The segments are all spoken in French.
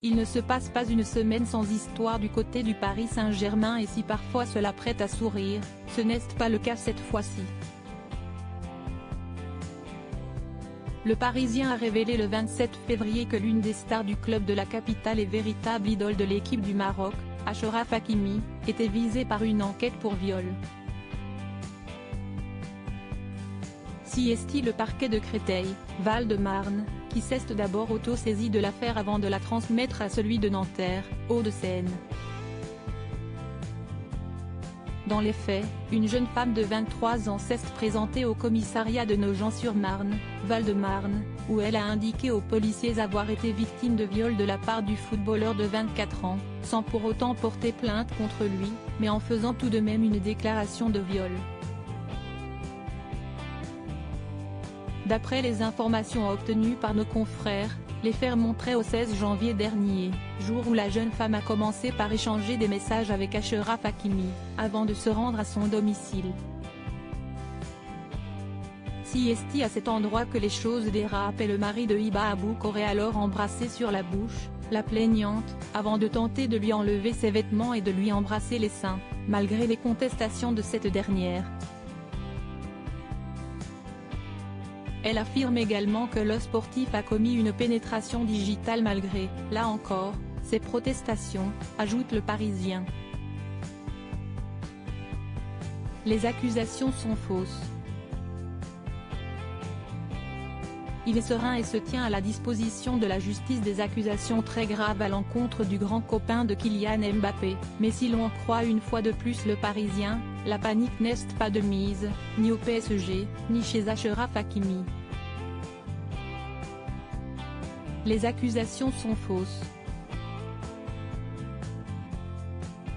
Il ne se passe pas une semaine sans histoire du côté du Paris Saint-Germain et si parfois cela prête à sourire, ce n'est pas le cas cette fois-ci. Le Parisien a révélé le 27 février que l'une des stars du club de la capitale et véritable idole de l'équipe du Maroc, Achraf Hakimi, était visée par une enquête pour viol. Si est le parquet de Créteil, Val-de-Marne, qui s'est d'abord auto-saisi de l'affaire avant de la transmettre à celui de Nanterre, Hauts-de-Seine. Dans les faits, une jeune femme de 23 ans s'est présentée au commissariat de Nogent-sur-Marne, Val-de-Marne, où elle a indiqué aux policiers avoir été victime de viol de la part du footballeur de 24 ans, sans pour autant porter plainte contre lui, mais en faisant tout de même une déclaration de viol. D'après les informations obtenues par nos confrères, les faits remonteraient au 16 janvier dernier, jour où la jeune femme a commencé par échanger des messages avec Achraf Hakimi, avant de se rendre à son domicile. C'est à cet endroit que les choses dérapent et le mari de Hiba Abouk aurait alors embrassé sur la bouche, la plaignante, avant de tenter de lui enlever ses vêtements et de lui embrasser les seins, malgré les contestations de cette dernière. Elle affirme également que le sportif a commis une pénétration digitale malgré, là encore, ses protestations, ajoute le Parisien. Les accusations sont fausses. Il est serein et se tient à la disposition de la justice des accusations très graves à l'encontre du grand copain de Kylian Mbappé, mais si l'on croit une fois de plus le Parisien, la panique n'est pas de mise, ni au PSG, ni chez Achraf Hakimi. Les accusations sont fausses.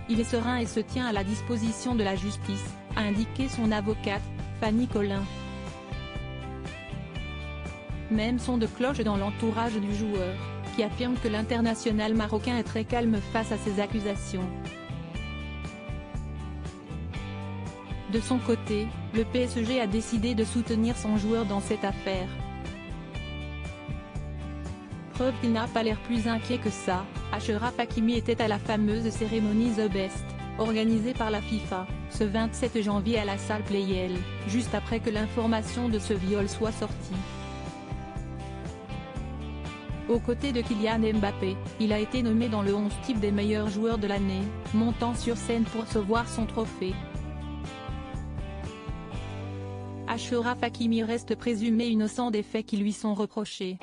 Il est serein et se tient à la disposition de la justice, a indiqué son avocate, Fanny Collin. Même son de cloche dans l'entourage du joueur, qui affirme que l'international marocain est très calme face à ces accusations. De son côté, le PSG a décidé de soutenir son joueur dans cette affaire. Preuve qu'il n'a pas l'air plus inquiet que ça, Achraf Hakimi était à la fameuse cérémonie The Best, organisée par la FIFA, ce 27 janvier à la salle Playel, juste après que l'information de ce viol soit sortie. Aux côtés de Kylian Mbappé, il a été nommé dans le 11 type des meilleurs joueurs de l'année, montant sur scène pour recevoir son trophée. Achraf Hakimi reste présumé innocent des faits qui lui sont reprochés.